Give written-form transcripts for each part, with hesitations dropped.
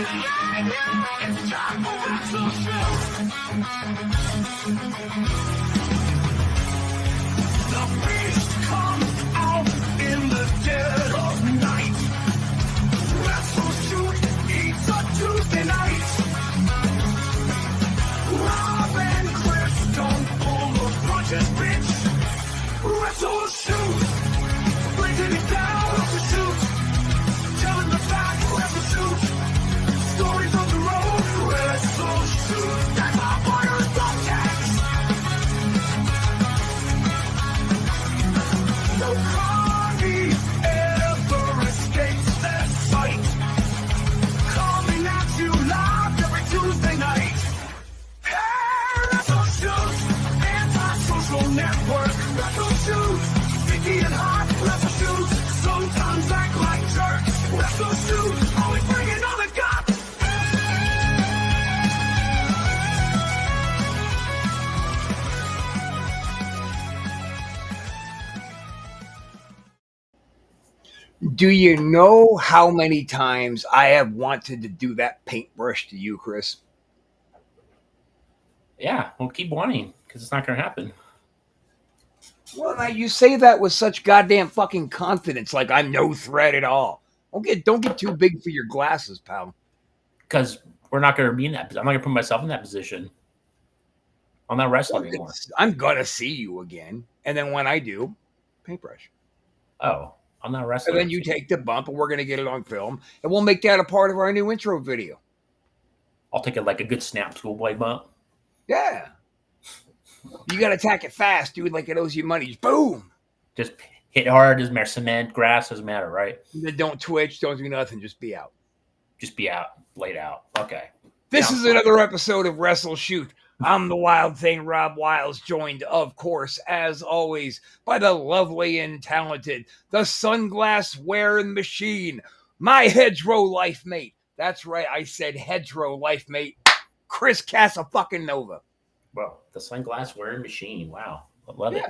It's time for WrestleShoot. The beast comes out in the dead of night. WrestleShoot eats a Tuesday night. Rob and Chris don't pull the punches, bitch. WrestleShoot. Breaking it down, WrestleShoot. Telling the facts, WrestleShoot. Stories on the road, WrestleShoot. That's our Warriors podcast. No Carney ever escapes their sight. Coming at you live every Tuesday night. Hey, WrestleShoot. Anti-social network, WrestleShoot. Sticky and hot, WrestleShoot. Sometimes act like jerks, WrestleShoot. Always bringing on the guts. Do you know how many times I have wanted to do that paintbrush to you, Chris? Yeah, well, keep wanting because it's not going to happen. Well, now you say that with such goddamn fucking confidence, like I'm no threat at all. Don't get too big for your glasses, pal. Because we're not going to be in that. I'm not going to put myself in that position. I'm not wrestling anymore. I'm gonna see you again, and then when I do, paintbrush. Oh, I'm not wrestling. And then you take the bump, and we're gonna get it on film, and we'll make that a part of our new intro video. I'll take it like a good snap schoolboy bump. Yeah. You gotta attack it fast, dude, like it owes you money. Just boom. Just hit hard, doesn't matter. Cement, grass, doesn't matter, right? Then don't twitch, don't do nothing, just be out. Just be out, laid out. Okay. This Sounds is another episode of WrestleShoot. I'm the Wild Thing, Rob Wiles, joined, of course, as always, by the lovely and talented, the sunglass wearing machine, my hedgerow life mate. That's right, I said hedgerow life mate, Chris Casa-fucking-Nova. Well, the sunglass wearing machine. Wow. I love it.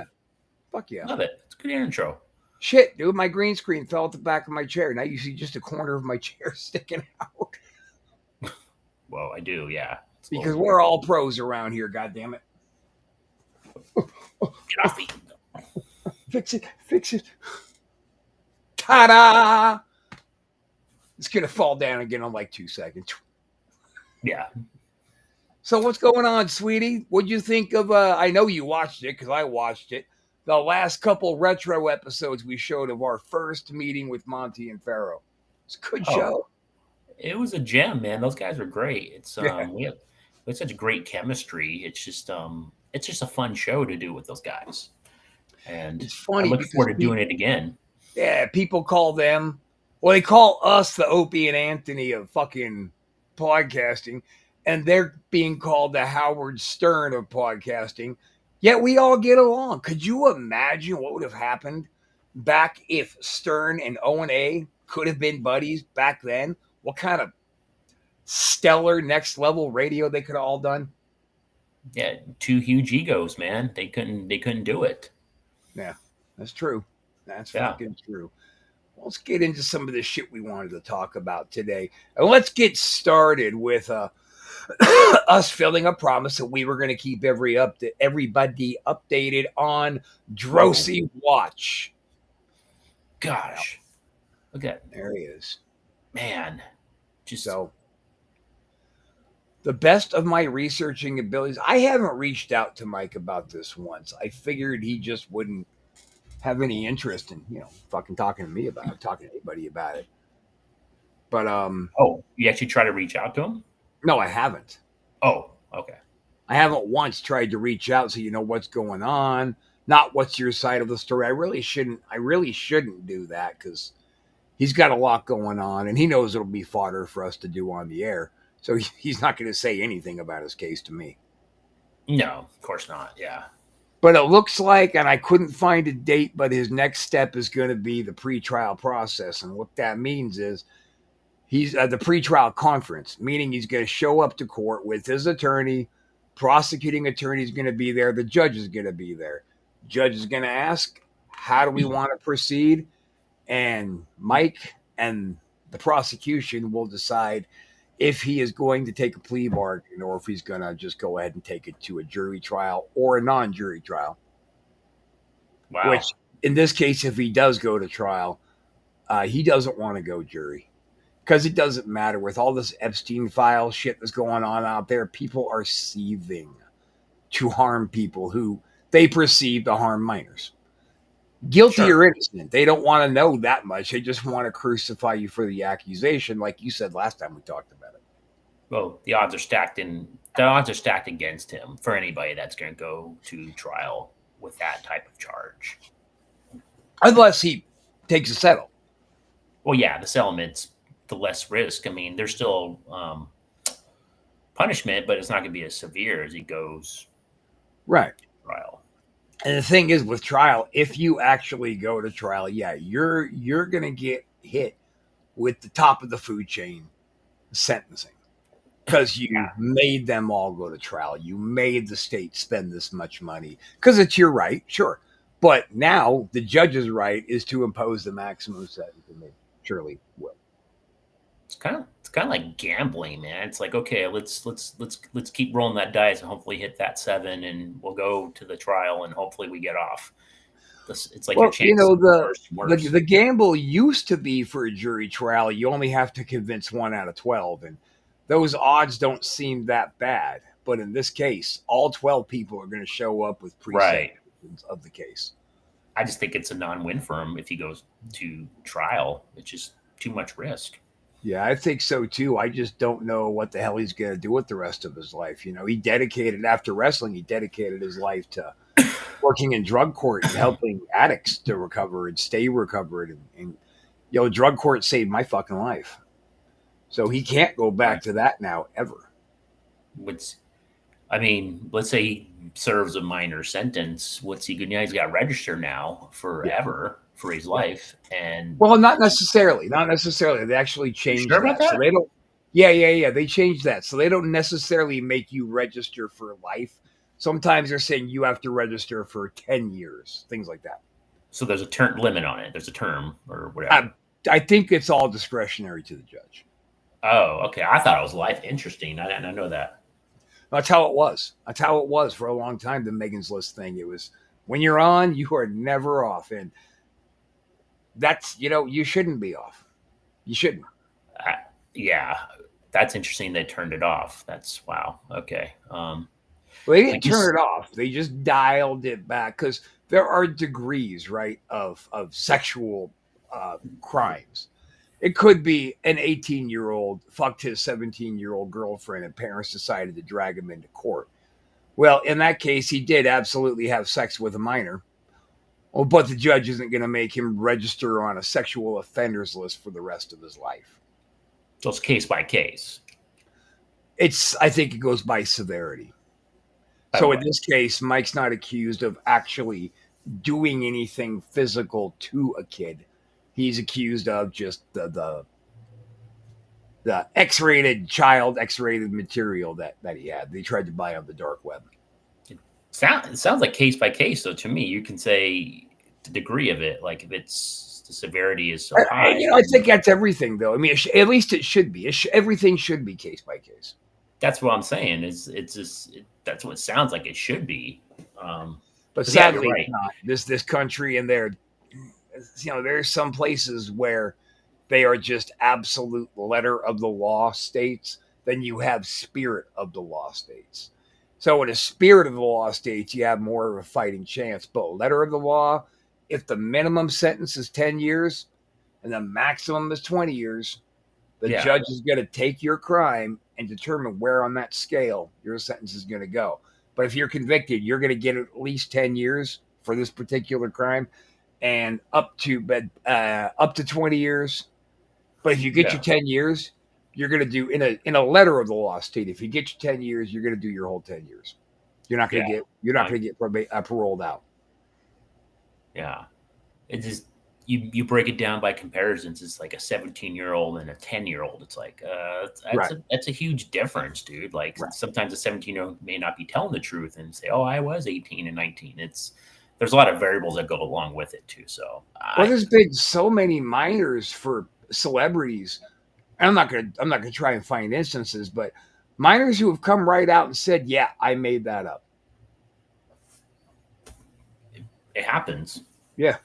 Fuck yeah. Love it. It's a good intro. Shit, dude, my green screen fell at the back of my chair. Now you see just a corner of my chair sticking out. Well, I do, yeah. Because we're all pros around here, goddammit. Get off me. Fix it. Ta-da! It's going to fall down again in like 2 seconds. Yeah. So what's going on, sweetie? What'd you think of, I know you watched it because I watched it, the last couple retro episodes we showed of our first meeting with Monty and Pharaoh. It's a good show. It was a gem, man. Those guys were great. It's we have such great chemistry. It's just a fun show to do with those guys. And it's funny. I look forward to doing it again. Yeah, people call them, well, they call us the Opie and Anthony of fucking podcasting, and they're being called the Howard Stern of podcasting. Yet we all get along. Could you imagine what would have happened back if Stern and O&A could have been buddies back then? What kind of stellar next level radio they could have all done? Yeah, two huge egos, man. They couldn't do it. Yeah, that's true. That's fucking true. Let's get into some of the shit we wanted to talk about today. And let's get started with us filling a promise that we were going to keep everybody updated on Drosy Watch. Gosh. Look at there he is. Man. Just so the best of my researching abilities. I haven't reached out to Mike about this once. I figured he just wouldn't have any interest in, fucking talking to me about it, talking to anybody about it. But you actually try to reach out to him? No, I haven't. Oh, okay. I haven't once tried to reach out so you know what's going on, not what's your side of the story. I really shouldn't do that because he's got a lot going on, and he knows it'll be fodder for us to do on the air. So he's not going to say anything about his case to me. No, of course not. Yeah. But it looks like, and I couldn't find a date, but his next step is going to be the pretrial process. And what that means is he's at the pretrial conference, meaning he's going to show up to court with his attorney. Prosecuting attorney is going to be there. The judge is going to be there. Judge is going to ask, how do we want to proceed? And Mike and the prosecution will decide if he is going to take a plea bargain or if he's going to just go ahead and take it to a jury trial or a non-jury trial. Which, Wow. in this case, if he does go to trial, he doesn't want to go jury because it doesn't matter with all this Epstein file shit that's going on out there. People are seething to harm people who they perceive to harm minors. Guilty Sure. or innocent, they don't want to know that much. They just want to crucify you for the accusation, like you said last time we talked about it. Well, the odds are stacked against him for anybody that's going to go to trial with that type of charge. Unless he takes a settle. Well, yeah, the settlement's the less risk. I mean, there's still punishment, but it's not going to be as severe as he goes Right. to trial. And the thing is with trial, if you actually go to trial, yeah, you're going to get hit with the top of the food chain sentencing because you made them all go to trial. You made the state spend this much money because it's your right, sure. But now the judge's right is to impose the maximum sentence, and they surely will. It's kind of like gambling, man. It's like, okay, let's keep rolling that dice and hopefully hit that 7, and we'll go to the trial and hopefully we get off. It's like your chance. The gamble used to be for a jury trial, you only have to convince 1 out of 12, and those odds don't seem that bad. But in this case, all 12 people are going to show up with presences of the case. I just think it's a non-win for him if he goes to trial. It's just too much risk. Yeah, I think so too. I just don't know what the hell he's going to do with the rest of his life. You know, after wrestling, he dedicated his life to working in drug court and helping addicts to recover and stay recovered. And drug court saved my fucking life. So he can't go back to that now, ever. Let's say he serves a minor sentence. What's he going to do? He's got to register now forever for his life. And well, not necessarily. They actually changed that. So they don't. Yeah. They changed that. So they don't necessarily make you register for life. Sometimes they're saying you have to register for 10 years, things like that. So there's a term limit on it. There's a term or whatever. I think it's all discretionary to the judge. Oh, okay. I thought it was life. Interesting. I didn't know that. That's how it was. That's how it was for a long time. The Megan's List thing. It was when you're on, you are never off, and that's you shouldn't be off. You shouldn't. Yeah, that's interesting. They turned it off. That's wow. Okay. Well, they didn't turn it off. They just dialed it back because there are degrees, right, of sexual crimes. It could be an 18-year-old fucked his 17-year-old girlfriend and parents decided to drag him into court. Well, in that case, he did absolutely have sex with a minor. Oh, but the judge isn't going to make him register on a sexual offenders list for the rest of his life. So it's case by case. I think it goes by severity. So in this case, Mike's not accused of actually doing anything physical to a kid. He's accused of just the X-rated X-rated material that he had. They tried to buy on the dark web. It sounds like case by case. So to me, you can say the degree of it, like if it's the severity is so high. I think that's everything, though. I mean, at least it should be. Everything should be case by case. That's what I'm saying. That's what it sounds like it should be. But sadly, it's not. This country and there's some places where they are just absolute letter of the law states. Then you have spirit of the law states. So in a spirit of the law states, you have more of a fighting chance. But letter of the law, if the minimum sentence is 10 years and the maximum is 20 years, the judge is going to take your crime and determine where on that scale your sentence is going to go. But if you're convicted, you're going to get at least 10 years for this particular crime and up to 20 years. But if you get your 10 years, you're going to do in a letter of the law state. If you get your 10 years, you're going to do your whole 10 years. You're not going to get paroled out. Yeah. It just you break it down by comparisons. It's like a 17-year-old and a 10-year-old. It's like that's a huge difference, dude. Like sometimes a 17-year-old may not be telling the truth and say, "Oh, I was 18 and 19." There's a lot of variables that go along with it too. So there's been so many minors for celebrities. I'm not gonna try and find instances, but minors who have come right out and said, "Yeah, I made that up." It happens. Yeah.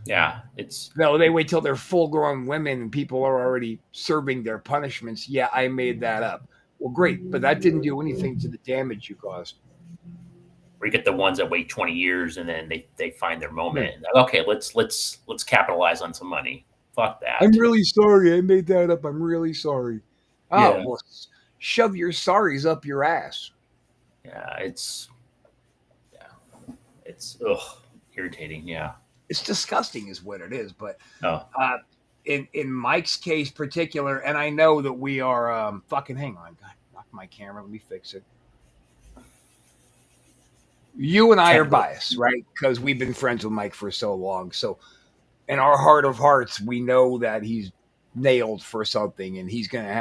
Yeah, it's No, they wait till they're full-grown women and people are already serving their punishments. Yeah, I made that up. Well, great, but that didn't do anything to the damage you caused. we get the ones that wait 20 years and then they find their Yeah. moment. Like, okay, let's capitalize on some money. Fuck I'm that. really sorry. I made that up. I'm really sorry. Oh, Yeah, well, shove your sorries up your ass. yeah, it's ugh, irritating. Yeah. It's disgusting, is what it is. But Oh, uh, in Mike's case particular, and I know that we are fucking. Hang on, God, knock my camera. Let me fix it. You and I are technical. biased, right? Because we've been friends with Mike for so long. So in our heart of hearts, we know that he's nailed for something, and he's going to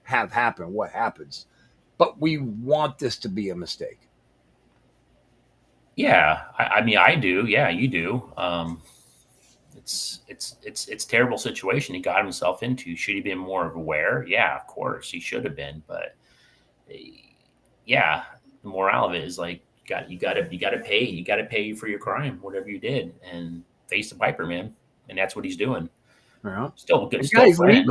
have happen what happens. But we want this to be a mistake. Yeah, I mean, I do. Yeah, you do. It's terrible situation he got himself into. Should he been more aware? Yeah, of course he should have been. But eh, yeah, the morale of it is like you got to pay for your crime, whatever you did, and face the piper, man. And that's what he's doing. Yeah. Still good, And still a guys, friend.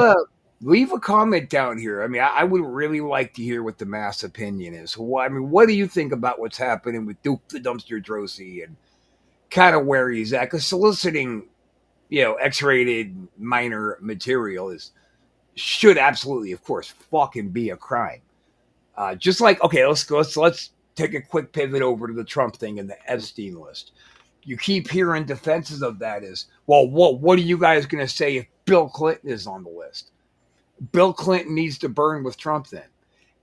leave a comment down here. I mean, I would really like to hear what the mass opinion is. I mean, what do you think about what's happening with Duke the Dumpster Drosy and kind of where he's at? Because soliciting, X-rated minor material should absolutely, of course, fucking be a crime. Just like, okay, let's take a quick pivot over to the Trump thing and the Epstein list. You keep hearing defenses of that is, well, what are you guys going to say if Bill Clinton is on the list? Bill Clinton needs to burn with Trump then.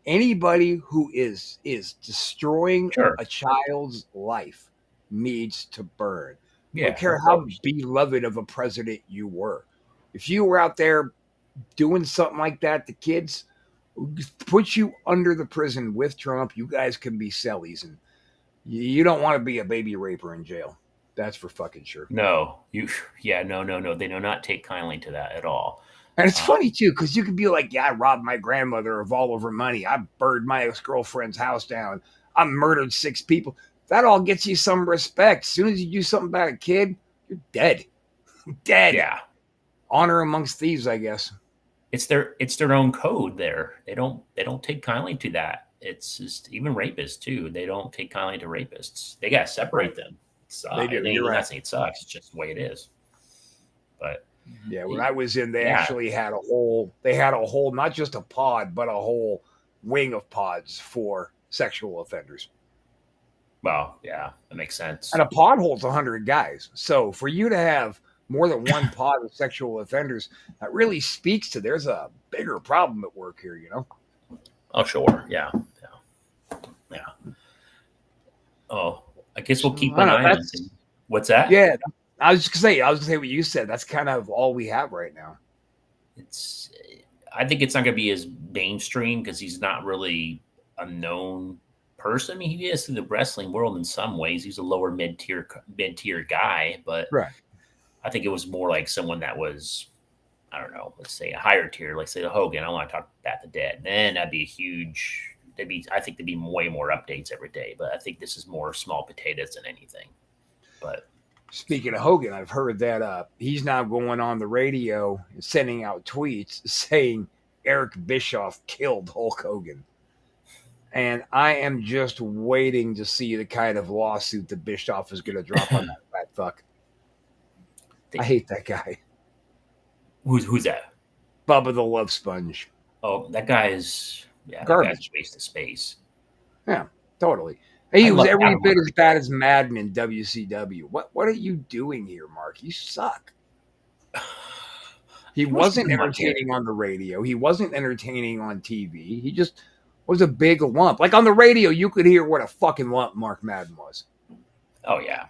Anybody who is destroying Sure. a child's life needs to burn. I Yeah, don't care of how course. beloved of a president you were. If you were out there doing something like that to kids, put you under the prison with Trump, you guys can be cellies, and you don't want to be a baby raper in jail. That's for fucking sure. No, yeah, no. They do not take kindly to that at all. And it's Uh, funny too, because you could be like, "Yeah, I robbed my grandmother of all of her money. I burned my ex-girlfriend's house down. I murdered 6 people." That all gets you some respect. As soon as you do something about a kid, you're dead. Dead. yeah, Honor amongst thieves, I guess. it's their own code there. They don't take kindly to that. It's just even rapists too. They don't take kindly to rapists. They gotta separate them. They do. You're I'm right. not saying it sucks. It's just the way it is. But Yeah, when I was in, they yeah, actually had a whole. They had a whole, not just a pod, but a whole wing of pods for sexual offenders. well, yeah, that makes sense. And a pod holds 100 guys. So for you to have more than one pod of sexual offenders, that really speaks to there's a bigger problem at work here, Oh, sure, yeah. Oh, I guess we'll keep I an don't know. eye on things. What's that? Yeah. I was gonna say what you said. That's kind of all we have right now. It's. I think it's not going to be as mainstream because he's not really a known person. I mean, he is in the wrestling world in some ways. He's a lower mid tier guy, but Right. I think it was more like someone that was, I don't know, let's say a higher tier, like say the Hogan. I want to talk about the dead. Then that'd be a huge. I think there'd be way more updates every day. But I think this is more small potatoes than anything. But Speaking of Hogan, I've heard that he's now going on the radio and sending out tweets saying Eric Bischoff killed Hulk Hogan. And I am just waiting to see the kind of lawsuit that Bischoff is going to drop on that fat fuck. I hate that guy. who's that? Bubba the Love Sponge. Oh, that guy is that Garbage. guy's a waste of space. Yeah, totally. He was I every love bit as bad as Madden in WCW. What are you doing here, Mark? You suck. He wasn't entertaining on the radio. He wasn't entertaining on TV. He just was a big lump. Like on the radio, you could hear what a fucking lump Mark Madden was. Oh yeah.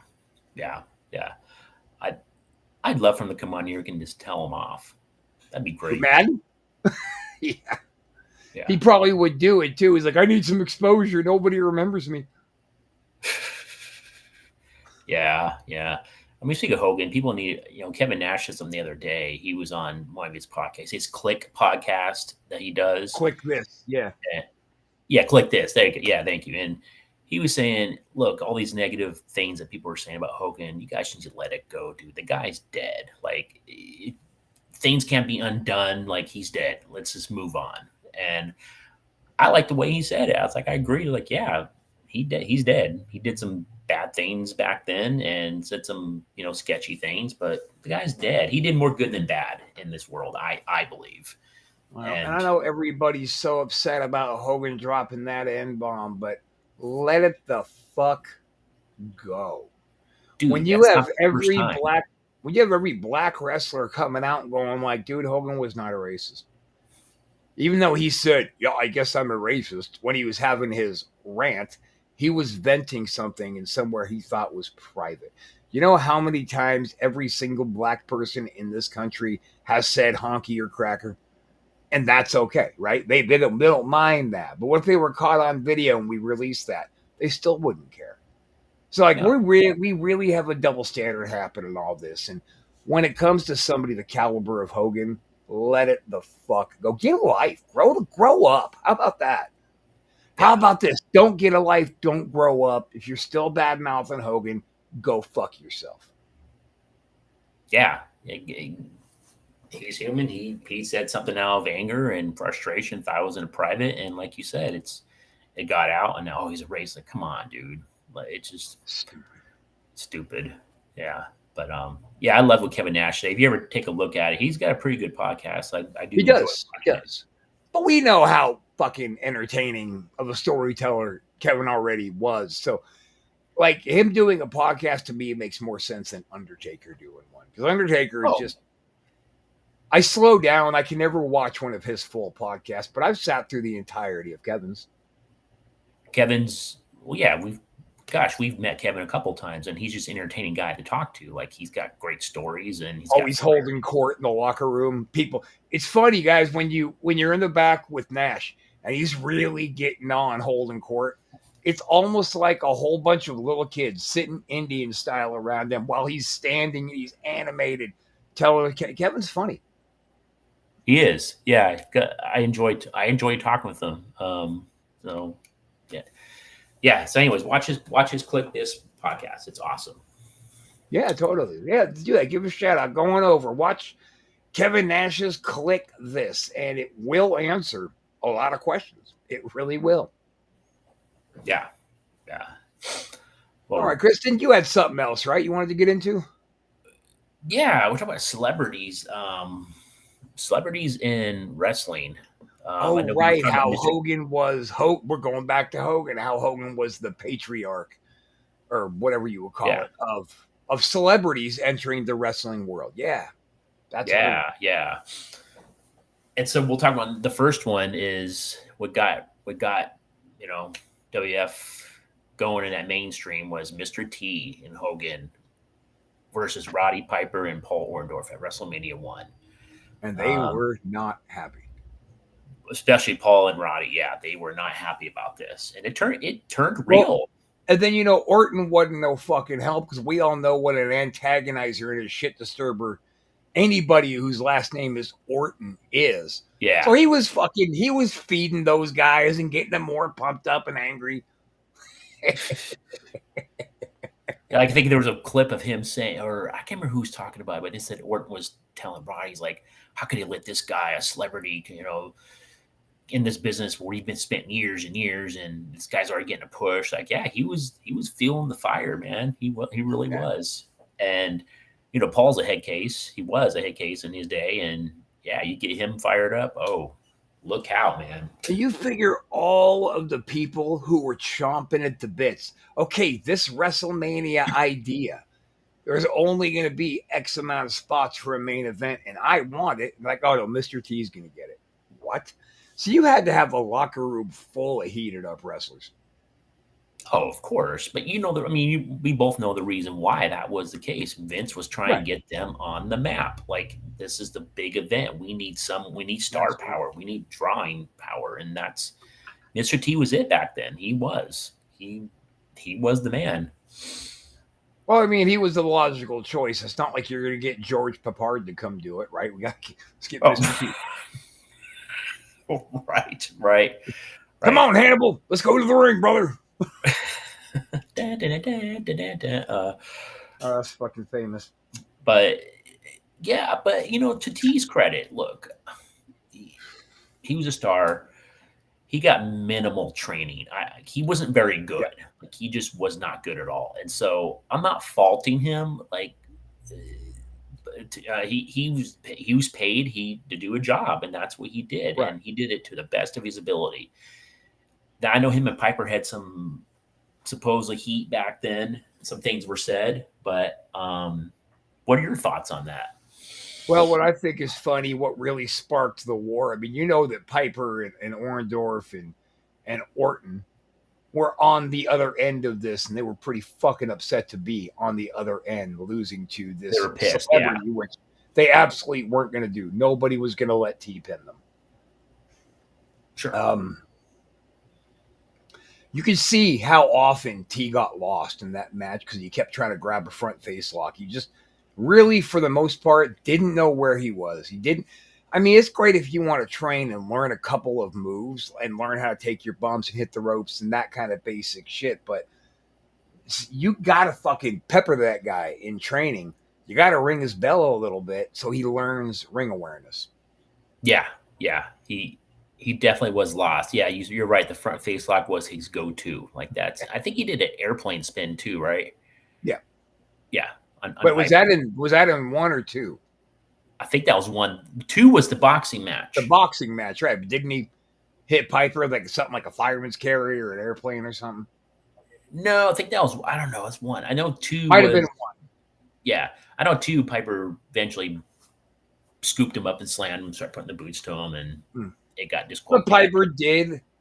I'd love for him to come on here and just tell him off. That'd be great. Madden? Yeah. Yeah. He probably would do it too. He's like, I need some exposure. Nobody remembers me. Yeah. I mean, speaking of Hogan, people need, Kevin Nash said something the other day. He was on one of his podcasts, his Click podcast that he does. Click this. Yeah. Yeah, Click this. There you go. Yeah, thank you. And he was saying, look, all these negative things that people are saying about Hogan, you guys need to let it go, dude. The guy's dead. Like, things can't be undone. Like, he's dead. Let's just move on. And I like the way he said it. I was like, I agree. Like, yeah, he's dead. He did some bad things back then and said some, sketchy things, but the guy's dead. He did more good than bad in this world, I believe. Well, and I know everybody's so upset about Hogan dropping that N-bomb, but let it the fuck go. Dude, When you have every black wrestler coming out and going like, dude, Hogan was not a racist. Even though he said, yeah, I guess I'm a racist, when he was having his rant, he was venting something in somewhere he thought was private. You know how many times every single black person in this country has said honky or cracker? And that's okay, right? They don't mind that. But what if they were caught on video and we released that? They still wouldn't care. So, like, we really have a double standard happen in all this. And when it comes to somebody the caliber of Hogan, let it the fuck go. Get a life. Grow up. How about that? How about this? Don't get a life. Don't grow up. If you're still bad mouthing Hogan, go fuck yourself. Yeah. He's human. He said something out of anger and frustration, thought it was in private. And like you said, it got out and now he's a racist. Like, come on, dude. Like, it's just stupid. Yeah. But I love what Kevin Nash said. If you ever take a look at it, he's got a pretty good podcast. I do. He does. But we know how fucking entertaining of a storyteller Kevin already was. So, like, him doing a podcast to me makes more sense than Undertaker doing one. Because Undertaker is just. I slow down. I can never watch one of his full podcasts, but I've sat through the entirety of Kevin's. Well, yeah, we've met Kevin a couple times, and he's just an entertaining guy to talk to. Like, he's got great stories, and he's holding court in the locker room. People, it's funny, guys, when you're in the back with Nash and he's really getting on holding court. It's almost like a whole bunch of little kids sitting Indian style around him while he's standing. He's animated. Kevin's funny. He is. Yeah, I enjoy talking with him. So yeah. So, anyways, watch his Click This podcast. It's awesome. Yeah, totally. Yeah, do that. Give a shout out. Going over. Watch Kevin Nash's Click This, and it will answer a lot of questions. It really will. Yeah. Well, all right, Kristen, you had something else, right? You wanted to get into? Yeah, we're talking about celebrities. Celebrities in wrestling. Right. How Hogan was. We're going back to Hogan. How Hogan was the patriarch, or whatever you would call it, of celebrities entering the wrestling world. Yeah, yeah. And so we'll talk about the first one is what got WF going in that mainstream was Mr. T and Hogan versus Roddy Piper and Paul Orndorff at WrestleMania 1. And they were not happy. Especially Paul and Roddy. Yeah, they were not happy about this. And it turned real. Well, and then, Orton wasn't no fucking help because we all know what an antagonizer and a shit disturber anybody whose last name is Orton is. Yeah. So he was feeding those guys and getting them more pumped up and angry. I think there was a clip of him saying, or I can't remember who was talking about it, but it said Orton was telling Roddy, he's like, how could he let this guy, a celebrity, in this business where he's been spent years and years, and this guy's already getting a push. Like, yeah, he was feeling the fire, man. He really was. And, Paul's a head case. He was a head case in his day. And yeah, you get him fired up. Oh, look out, man. You figure all of the people who were chomping at the bits. Okay, this WrestleMania idea, there's only going to be X amount of spots for a main event, and I want it. Like, oh no, Mr. T's going to get it. What? So you had to have a locker room full of heated up wrestlers. Oh, of course. But we both know the reason why that was the case. Vince was trying to get them on the map. Like, this is the big event. We need star power. We need drawing power. And that's Mr. T was it back then. He was the man. Well, I mean, he was the logical choice. It's not like you're going to get George Papard to come do it, right? Let's get Mr. T. Right. Come on, Hannibal. Let's go to the ring, brother. That's fucking famous. But yeah, but to T's credit, look, he was a star. He got minimal training. He wasn't very good. Yeah. Like, he just was not good at all. And so I'm not faulting him. Like, he was paid to do a job, and that's what he did, Right. and he did it to the best of his ability. Now, I know him and Piper had some supposedly heat back then. Some things were said, but what are your thoughts on that? Well, what I think is funny, what really sparked the war. I mean, you know that Piper and Orndorff and Orton were on the other end of this, and they were pretty fucking upset to be on the other end, losing to this They were pissed, celebrity, which they absolutely weren't going to do. Nobody was going to let T pin them. Sure. You can see how often T got lost in that match because he kept trying to grab a front face lock. He just really, for the most part, didn't know where he was. He didn't. I mean, it's great if you want to train and learn a couple of moves and learn how to take your bumps and hit the ropes and that kind of basic shit. But you got to fucking pepper that guy in training. You got to ring his bell a little bit so he learns ring awareness. Yeah. He definitely was lost. Yeah, you're right. The front face lock was his go-to. Like that's. I think he did an airplane spin too, right? Yeah. Yeah. But was that in 1 or 2? I think that was 1. 2 was the boxing match. The boxing match, right? But didn't he hit Piper like something like a fireman's carry or an airplane or something? No, I think that was. I don't know. It's 1. I know 2 might have been 1. Yeah, I know 2. Piper eventually scooped him up and slammed him, started putting the boots to him, and it got disqualified. But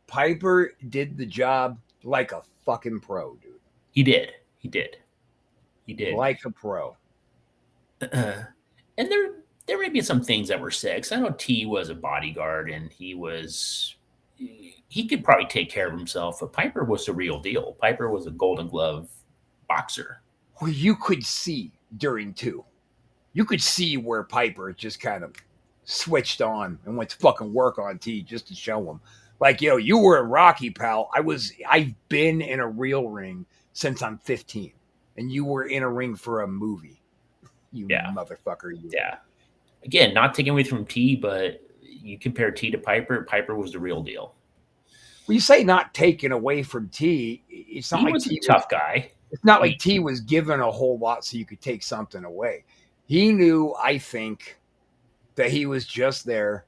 Piper did the job like a fucking pro, dude. He did. Like a pro. And there may be some things that were said. 'Cause I know T was a bodyguard, and he could probably take care of himself. But Piper was the real deal. Piper was a Golden Glove boxer. Well, you could see during 2. You could see where Piper just kind of switched on and went to fucking work on T just to show him. Like, you were in Rocky, pal. I've been in a real ring since I'm 15. And you were in a ring for a movie. You motherfucker. You. Yeah. Again, not taking away from T, but you compare T to Piper. Piper was the real deal. When you say not taken away from T, it's not he like was T a tough guy. It's not like T was given a whole lot so you could take something away. He knew, I think, that he was just there.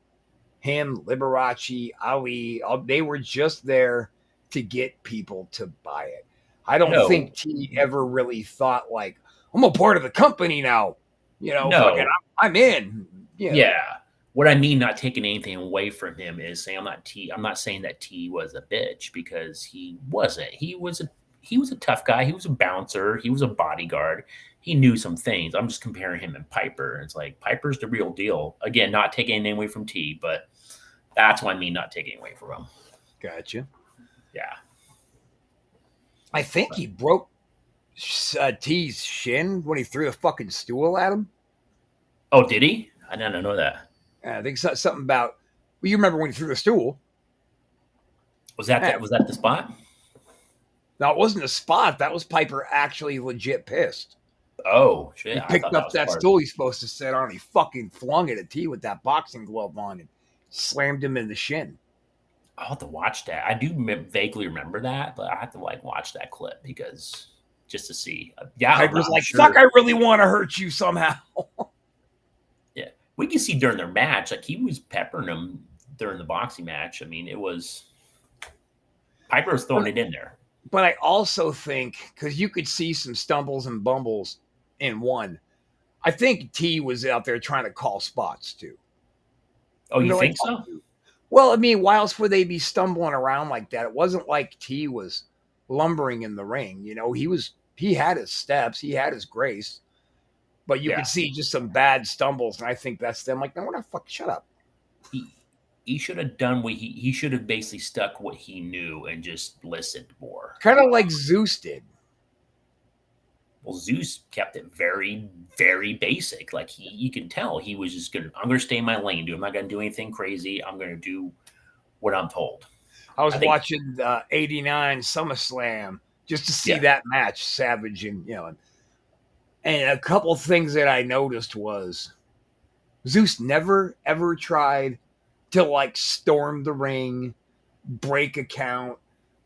Him, Liberace, Ali, they were just there to get people to buy it. I don't think T ever really thought like, I'm a part of the company now. Fucking, I'm in. Yeah. What I mean, not taking anything away from him, is saying I'm not saying that T was a bitch, because he wasn't. He was a tough guy. He was a bouncer. He was a bodyguard. He knew some things. I'm just comparing him and Piper. It's like Piper's the real deal. Again, not taking anything away from T, but that's what I mean, not taking away from him. Gotcha. Yeah. I think he broke T's shin when he threw a fucking stool at him. Oh, did he? I didn't know that. I think something about. Well, you remember when he threw the stool? Was that the spot? No, it wasn't a spot. That was Piper actually legit pissed. Oh shit! He picked up that stool he's supposed to sit on. And he fucking flung it at T with that boxing glove on and slammed him in the shin. I'll have to watch that. I do vaguely remember that, but I have to watch that clip because just to see. Yeah, Piper's like, "Fuck! I really want to hurt you somehow." Yeah, we can see during their match, like he was peppering him during the boxing match. I mean, it was Piper was throwing it in there. But I also think, because you could see some stumbles and bumbles in 1, I think T was out there trying to call spots too. Oh, you think so? Well, I mean, why else would they be stumbling around like that? It wasn't like T was lumbering in the ring. He had his steps, he had his grace, but you could see just some bad stumbles, and I think that's them. Like, no, we're not fucking. Shut up. He should have done what he should have basically stuck what he knew and just listened more. Kind of like Zeus did. Well, Zeus kept it very, very basic. Like you can tell he was just I'm gonna stay in my lane, dude. I'm not gonna do anything crazy. I'm gonna do what I'm told. I was I think, watching the '89 SummerSlam just to see yeah, that match, Savage and and a couple things that I noticed was Zeus never ever tried to like storm the ring, break a count,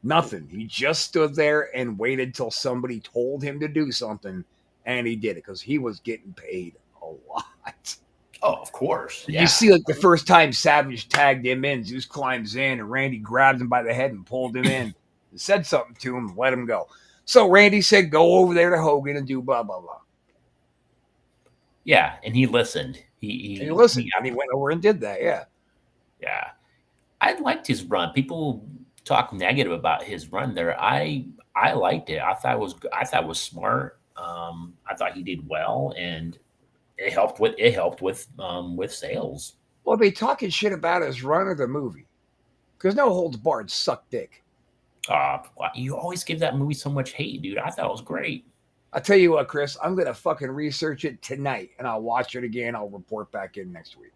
nothing. He just stood there and waited till somebody told him to do something, and he did it because he was getting paid a lot. oh, of course, You yeah, see, like the first time Savage tagged him in, Zeus climbs in, and Randy grabbed him by the head and pulled him in, and said something to him, and let him go. So Randy said, "Go over there to Hogan and do blah blah blah." yeah, and he listened. And he listened, and he went over and did that. Yeah. Yeah, I liked his run. People talk negative about his run there. I liked it. I thought it was smart. I thought he did well, and it helped with sales. Well, they talking shit about his run of the movie because No Holds Barred sucked dick. You always give that movie so much hate, dude. I thought it was great. I'll tell you what, Chris, I'm gonna fucking research it tonight, and I'll watch it again. I'll report back in next week.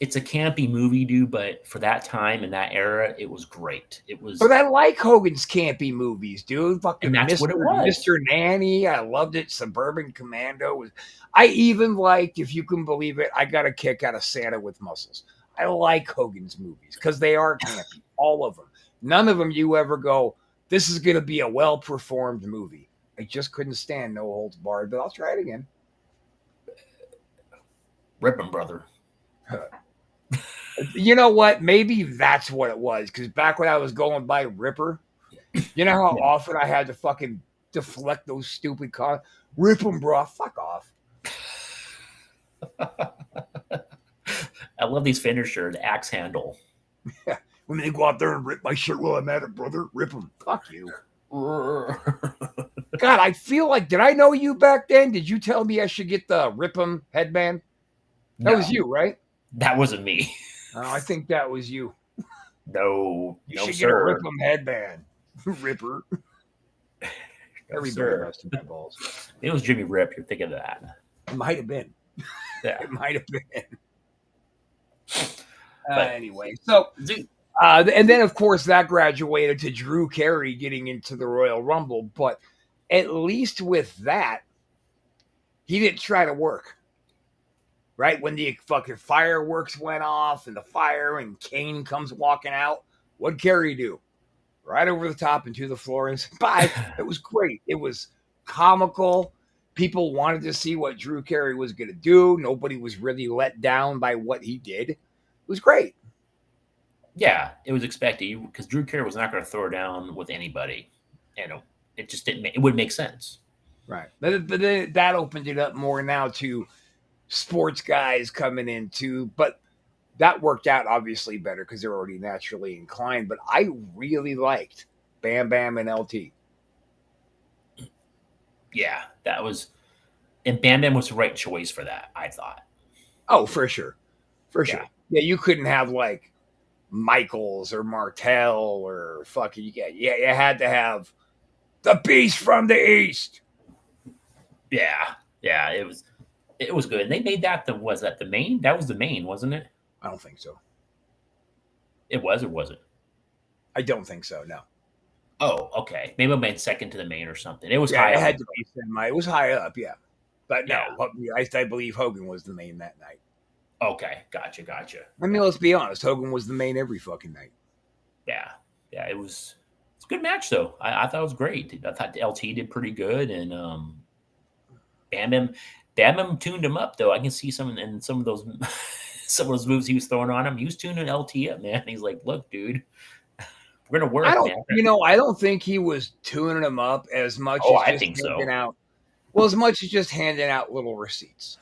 It's a campy movie, dude, but for that time and that era, it was great. It was, But I like Hogan's campy movies, dude. Fucking and that's what it was. Mr. Nanny, I loved it. Suburban Commando was. I even liked, if you can believe it, I got a kick out of Santa with Muscles. I like Hogan's movies because they are campy, all of them. None of them you ever go, this is going to be a well performed movie. I just couldn't stand No Holds Barred, but I'll try it again. Rip 'em, brother. You know what? Maybe that's what it was. Because back when I was going by Ripper, you know how often I had to fucking deflect those stupid comments? Rip them, bro. Fuck off. I love these finishers, the axe handle. Yeah. When they go out there and rip my shirt while I'm at it, brother, rip them. Fuck you. God, I feel like, did I know you back then? Did you tell me I should get the Rip 'em headband? That was you, right? That wasn't me. Oh, I think that was you. No, You no, should sir. get a Rip 'em headband. Ripper. Every bear rusted my balls. It was Jimmy Rip. You're thinking of that. It might have been. Yeah. It might have been. But- Anyway, so Dude, and then of course that graduated to Drew Carey getting into the Royal Rumble, but at least with that, he didn't try to work. Right when the fucking fireworks went off and the fire and Kane comes walking out, what'd Carey do? Right over the top into the floor and said, bye. It was great. It was comical. People wanted to see what Drew Carey was going to do. Nobody was really let down by what he did. It was great. yeah, it was expected because Drew Carey was not going to throw down with anybody, and it just didn't. It wouldn't make sense. Right. But then that opened it up more now to sports guys coming in too. But that worked out obviously better because they're already naturally inclined. But I really liked Bam Bam and LT. Yeah, that was, and Bam Bam was the right choice for that. I thought. Oh, for sure. For sure. Yeah. Yeah, you couldn't have like Michaels or Martel or fucking yeah, you had to have the beast from the east. Yeah, it was good. And they made that was that the main? That was the main, wasn't it? I don't think so. It was or was it? I don't think so. No. Oh, okay. Maybe I made second to the main or something. It was Yeah, high. it up. had to be semi. It was high up, yeah. But no, Yeah. I believe Hogan was the main that night. Okay, gotcha. I mean, let's be honest. Hogan was the main every fucking night. Yeah, it's a good match though. I thought it was great. I thought the LT did pretty good, and Bam Bam tuned him up though. I can see some of those some of those moves he was throwing on him. He was tuning LT up, man. He's like, "Look, dude, we're gonna work." I don't, man. I don't think he was tuning him up as much Oh, as I just think so. handing out. Well, as much as just handing out little receipts.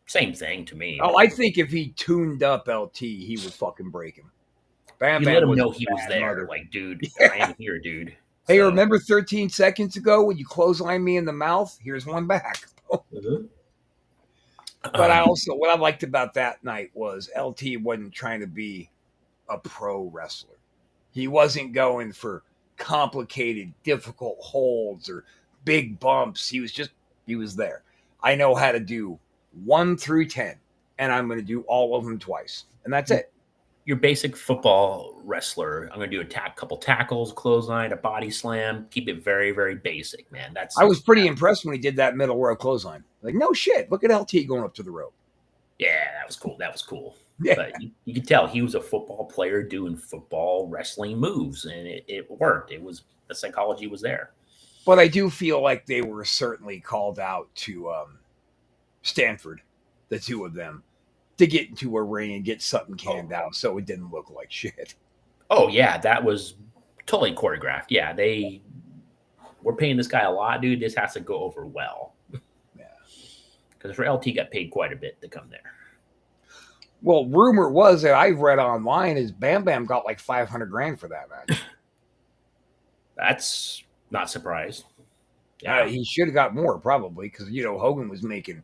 Same thing to me. Oh, I think if he tuned up LT, he would fucking break him. Bam You Bam let him was know a he was bad there. mother. Like, dude, Yeah. I am here, dude. Hey, So- remember 13 seconds ago when you clotheslined me in the mouth? Here's one back. Mhm. But I also, what I liked about that night was LT wasn't trying to be a pro wrestler. He wasn't going for complicated, difficult holds or big bumps. He was there. I know how to do 1 through 10, and I'm going to do all of them twice, and that's it. Your basic football wrestler. I'm going to do a couple tackles, clothesline, a body slam. Keep it very, very basic, man. I was pretty impressed when he did that middle row clothesline. Like, no shit, look at LT going up to the rope. Yeah, that was cool. That was cool. Yeah. But you could tell he was a football player doing football wrestling moves, and it worked. The psychology was there. But I do feel like they were certainly called out to Stanford, the two of them, to get into a ring and get something canned out so it didn't look like shit. Oh, yeah, that was totally choreographed. Yeah, we're paying this guy a lot, dude. This has to go over well. Yeah. Because for LT got paid quite a bit to come there. Well, rumor was that I read online is Bam Bam got like $500,000 for that match. That's not surprised. Yeah, He should have got more probably because Hogan was making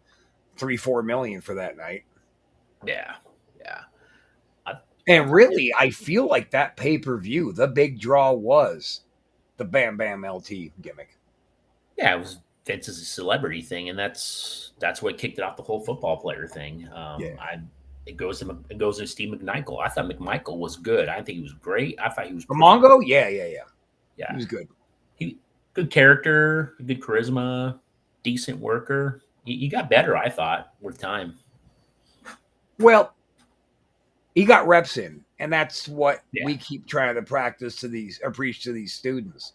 $3-4 million for that night. Yeah. And really, I feel like that pay-per-view, the big draw was the Bam Bam LT gimmick. Yeah, it was Vince's celebrity thing, and that's what kicked it off the whole football player thing. It goes to Steve McMichael. I thought McMichael was good. I think he was great. I thought he was Mongo. Yeah. He was good. Good character, good charisma, decent worker. He got better, I thought, with time. Well, he got reps in, and that's what we keep trying to practice to preach to these students.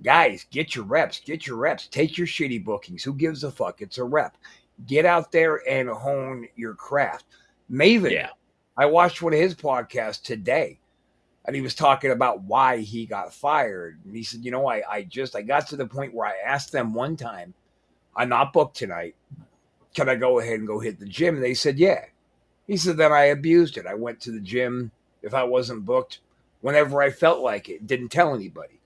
Guys, get your reps. Take your shitty bookings. Who gives a fuck? It's a rep. Get out there and hone your craft. Maven, I watched one of his podcasts today, and he was talking about why he got fired. And he said, I got to the point where I asked them one time, I'm not booked tonight. Can I go ahead and go hit the gym? And they said, yeah. He said, then I abused it. I went to the gym if I wasn't booked whenever I felt like it. Didn't tell anybody.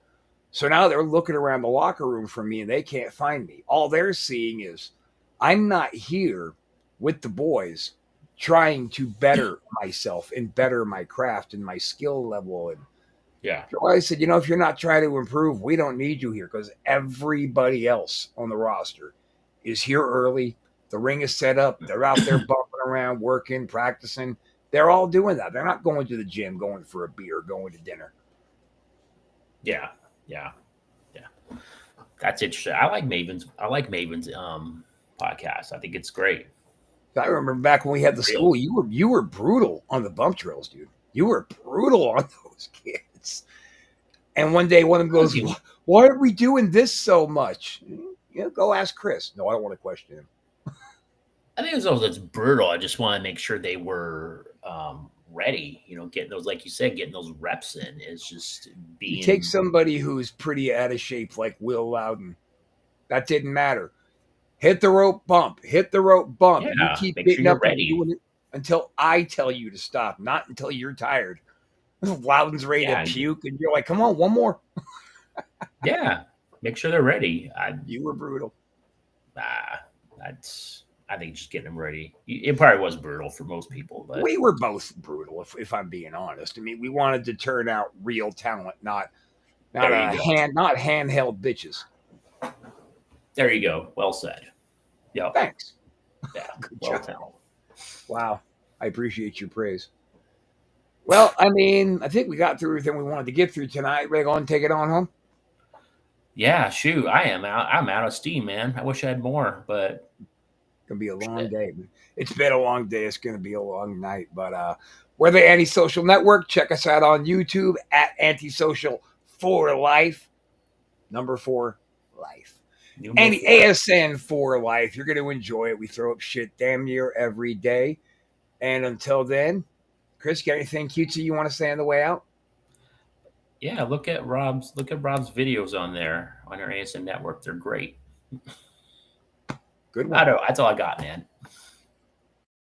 So now they're looking around the locker room for me and they can't find me. All they're seeing is I'm not here with the boys trying to better myself and better my craft and my skill level. And so I said, if you're not trying to improve, we don't need you here because everybody else on the roster is here early. The ring is set up. They're out there bumping around, working, practicing. They're all doing that. They're not going to the gym, going for a beer, going to dinner. Yeah. That's interesting. I like Maven's podcast. I think it's great. I remember back when we had the school, you were brutal on the bump drills, dude. You were brutal on those kids. And one day one of them goes, why are we doing this so much? Go ask Chris. No, I don't want to question him. I think it's brutal. I just want to make sure they were ready. Getting those, like you said, getting those reps in is just being. You take somebody who's pretty out of shape like Will Loudon. That didn't matter. Hit the rope bump. Yeah, you keep getting sure up and doing it until I tell you to stop, not until you're tired. Loudon's ready to puke, and you're like, come on, one more. Yeah, make sure they're ready. You were brutal. I think just getting them ready. It probably was brutal for most people, but we were both brutal, if I'm being honest. I mean, we wanted to turn out real talent, not handheld bitches. There you go. Well said. Yeah. Thanks. Yeah. Good job. Wow. I appreciate your praise. Well, I mean, I think we got through everything we wanted to get through tonight. Ready to go and take it on home? Yeah, shoot. I'm out of steam, man. I wish I had more, but it's gonna be a long day. It's been a long day. It's gonna be a long night. But we're the Antisocial Network. Check us out on YouTube at Antisocial for Life. Number 4 Life. And ASN for Life. You're going to enjoy it. We throw up shit damn near every day. And until then, Chris, got anything cutesy you want to say on the way out? Yeah, look at Rob's videos on there on our ASN network. They're great. Good one. That's all I got, man.